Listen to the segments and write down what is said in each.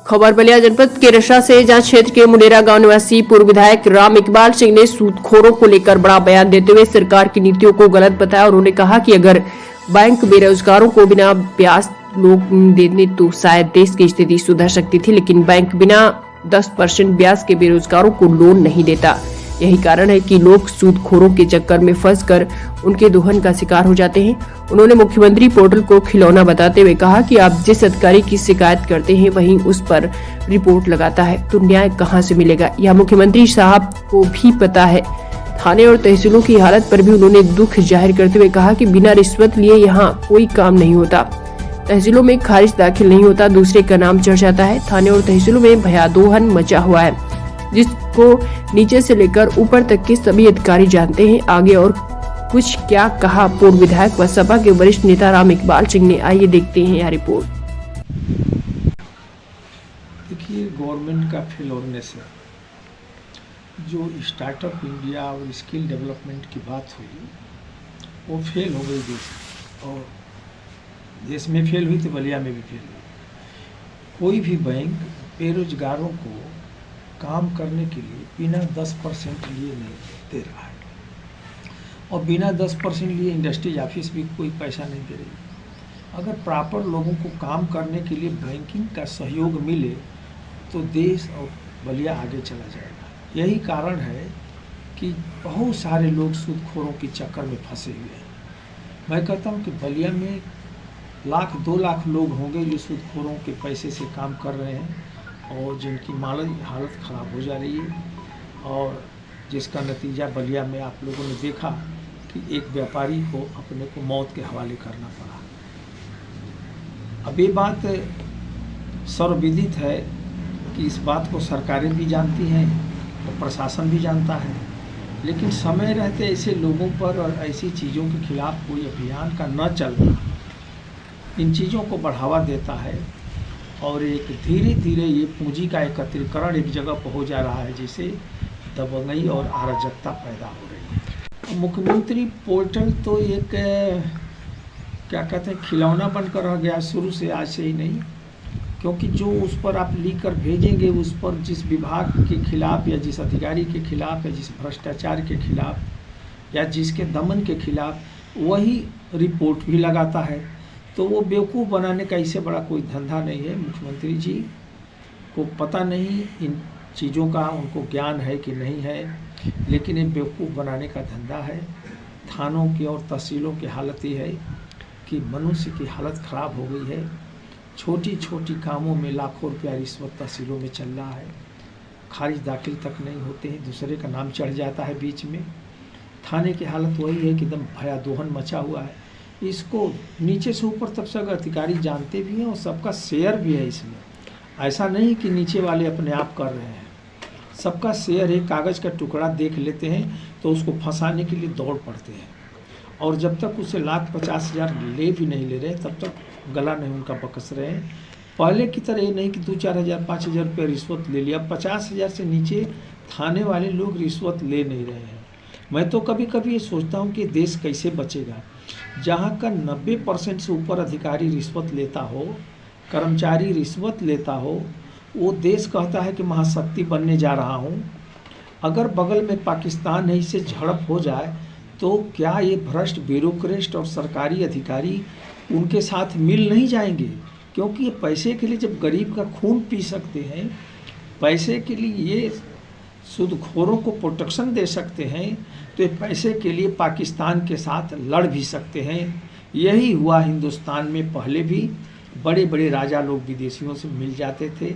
खबर बलिया जनपद के रशा से, जहां क्षेत्र के मुंडेरा गांव निवासी पूर्व विधायक राम इकबाल सिंह ने सूदखोरों को लेकर बड़ा बयान देते हुए सरकार की नीतियों को गलत बताया। उन्होंने कहा कि अगर बैंक बेरोजगारों को बिना ब्याज लोन देने तो शायद देश की स्थिति सुधर सकती थी, लेकिन बैंक बिना 10% ब्याज के बेरोजगारों को लोन नहीं देता। यही कारण है कि लोग सूदखोरों के चक्कर में फंसकर उनके दोहन का शिकार हो जाते हैं। उन्होंने मुख्यमंत्री पोर्टल को खिलौना बताते हुए कहा कि आप जिस अधिकारी की शिकायत करते हैं वहीं उस पर रिपोर्ट लगाता है, तो न्याय कहां से मिलेगा, यह मुख्यमंत्री साहब को भी पता है। थाने और तहसीलों की हालत पर भी उन्होंने दुख जाहिर करते हुए कहा कि बिना रिश्वत लिए यहाँ कोई काम नहीं होता। तहसीलों में खारिज दाखिल नहीं होता, दूसरे का नाम चढ़ जाता है। थाने और तहसीलों में भयादोहन मचा हुआ है, जिसको नीचे से लेकर ऊपर तक के सभी अधिकारी जानते हैं। आगे और कुछ क्या कहा पूर्व विधायक व सपा के वरिष्ठ नेता राम इकबाल सिंह ने, आइए देखते हैं यह रिपोर्ट। देखिए, गवर्नमेंट का फेल होने से जो स्टार्टअप इंडिया और स्किल डेवलपमेंट की बात हुई वो फेल हो गई देश, और देश में फेल हुई तो बलिया में भी फेल हुई। कोई भी बैंक बेरोजगारों को काम करने के लिए बिना 10% लिए नहीं दे रहा है, और बिना 10% लिए इंडस्ट्रीज ऑफिस भी कोई पैसा नहीं दे रही। अगर प्रॉपर लोगों को काम करने के लिए बैंकिंग का सहयोग मिले तो देश और बलिया आगे चला जाएगा। यही कारण है कि बहुत सारे लोग सूदखोरों के चक्कर में फंसे हुए हैं। मैं कहता हूँ कि बलिया में 1-2 लाख लोग होंगे जो सूदखोरों के पैसे से काम कर रहे हैं और जिनकी माली हालत ख़राब हो जा रही है, और जिसका नतीजा बलिया में आप लोगों ने देखा कि एक व्यापारी को अपने को मौत के हवाले करना पड़ा। अब ये बात सर्वविदित है कि इस बात को सरकारें भी जानती हैं और प्रशासन भी जानता है, लेकिन समय रहते ऐसे लोगों पर और ऐसी चीज़ों के खिलाफ कोई अभियान का न चलना इन चीज़ों को बढ़ावा देता है, और एक धीरे धीरे ये पूंजी का एकत्रीकरण एक जगह पर हो जा रहा है, जिससे दबंगई और अराजकता पैदा हो रही है। मुख्यमंत्री पोर्टल तो एक क्या कहते हैं खिलौना बनकर रह गया शुरू से, आज से ही नहीं, क्योंकि जो उस पर आप लिख कर भेजेंगे, उस पर जिस विभाग के खिलाफ या जिस अधिकारी के खिलाफ या जिस भ्रष्टाचार के खिलाफ या जिसके दमन के खिलाफ वही रिपोर्ट भी लगाता है। तो वो बेवकूफ़ बनाने का इससे बड़ा कोई धंधा नहीं है। मुख्यमंत्री जी को पता नहीं इन चीज़ों का, उनको ज्ञान है कि नहीं है, लेकिन ये बेवकूफ़ बनाने का धंधा है। थानों की और तहसीलों की हालत ये है कि मनुष्य की हालत ख़राब हो गई है। छोटी छोटी कामों में लाखों रुपया रिश्वत तहसीलों में चल रहा है, खारिज दाखिल तक नहीं होते हैं, दूसरे का नाम चढ़ जाता है बीच में। थाने की हालत वही है कि एकदम भयादोहन मचा हुआ है। इसको नीचे से ऊपर तक सब अधिकारी जानते भी हैं और सबका शेयर भी है इसमें। ऐसा नहीं कि नीचे वाले अपने आप कर रहे हैं, सबका शेयर है। कागज़ का टुकड़ा देख लेते हैं तो उसको फंसाने के लिए दौड़ पड़ते हैं, और जब तक उसे 1,50,000 ले भी नहीं ले रहे तब तक गला नहीं उनका बकस रहे हैं। पहले की तरह ये नहीं कि 2-4 हज़ार 5 हज़ार रुपये रिश्वत ले लिया, 50,000 से नीचे थाने वाले लोग रिश्वत ले नहीं रहे हैं। मैं तो कभी कभी ये सोचता हूँ कि देश कैसे बचेगा जहाँ का 90% से ऊपर अधिकारी रिश्वत लेता हो, कर्मचारी रिश्वत लेता हो। वो देश कहता है कि महाशक्ति बनने जा रहा हूँ। अगर बगल में पाकिस्तान है, इससे झड़प हो जाए तो क्या ये भ्रष्ट ब्यूरोक्रेट और सरकारी अधिकारी उनके साथ मिल नहीं जाएंगे? क्योंकि ये पैसे के लिए जब गरीब का खून पी सकते हैं, पैसे के लिए ये सूदखोरों को प्रोटेक्शन दे सकते हैं, तो ये पैसे के लिए पाकिस्तान के साथ लड़ भी सकते हैं। यही हुआ हिंदुस्तान में। पहले भी बड़े बड़े राजा लोग विदेशियों से मिल जाते थे,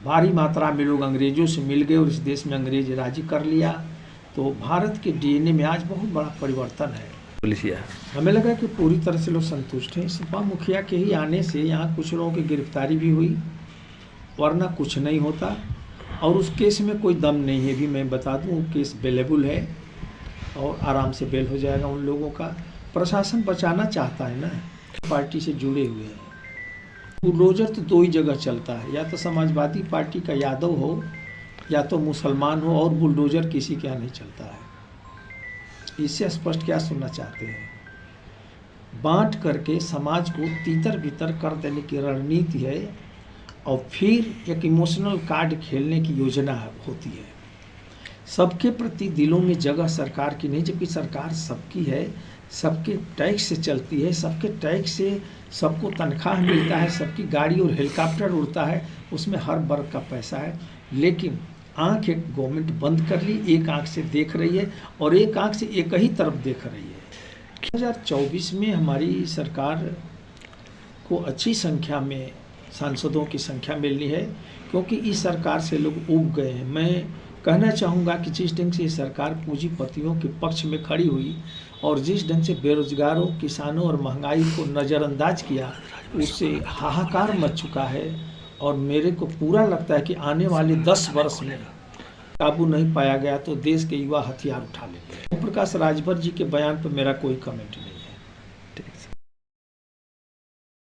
भारी मात्रा में लोग अंग्रेज़ों से मिल गए और इस देश में अंग्रेज राज कर लिया। तो भारत के डीएनए में आज बहुत बड़ा परिवर्तन है। हमें लगा कि पूरी तरह से लोग संतुष्ट हैं। सपा मुखिया के ही आने से यहाँ कुछ लोगों की गिरफ्तारी भी हुई, वरना कुछ नहीं होता। और उस केस में कोई दम नहीं है, भी मैं बता दूँ, केस बेलेबल है और आराम से बेल हो जाएगा उन लोगों का। प्रशासन बचाना चाहता है ना, पार्टी से जुड़े हुए हैं। बुलडोजर तो 2 ही जगह चलता है, या तो समाजवादी पार्टी का यादव हो या तो मुसलमान हो, और बुलडोजर किसी के यहाँ नहीं चलता है। इससे स्पष्ट क्या सुनना चाहते हैं? बांट करके समाज को तीतर बितर कर देने की रणनीति है। और फिर एक इमोशनल कार्ड खेलने की योजना होती है। सबके प्रति दिलों में जगह सरकार की नहीं, जबकि सरकार सबकी है, सबके टैक्स से चलती है, सबके टैक्स से सबको तनख्वाह मिलता है, सबकी गाड़ी और हेलीकॉप्टर उड़ता है, उसमें हर वर्ग का पैसा है। लेकिन आंख एक गवर्नमेंट बंद कर ली, एक आंख से देख रही है और एक आंख से एक ही तरफ देख रही है। 2024 में हमारी सरकार को अच्छी संख्या में सांसदों की संख्या मिलनी है, क्योंकि इस सरकार से लोग ऊब गए हैं। मैं कहना चाहूँगा कि जिस ढंग से ये सरकार पूंजीपतियों के पक्ष में खड़ी हुई और जिस ढंग से बेरोजगारों, किसानों और महंगाई को नज़रअंदाज किया, उससे हाहाकार मच चुका है। और मेरे को पूरा लगता है कि आने वाले 10 वर्ष में काबू नहीं पाया गया तो देश के युवा हथियार उठा लेंगे। ओम प्रकाश राजभर जी के बयान पर मेरा कोई कमेंट नहीं।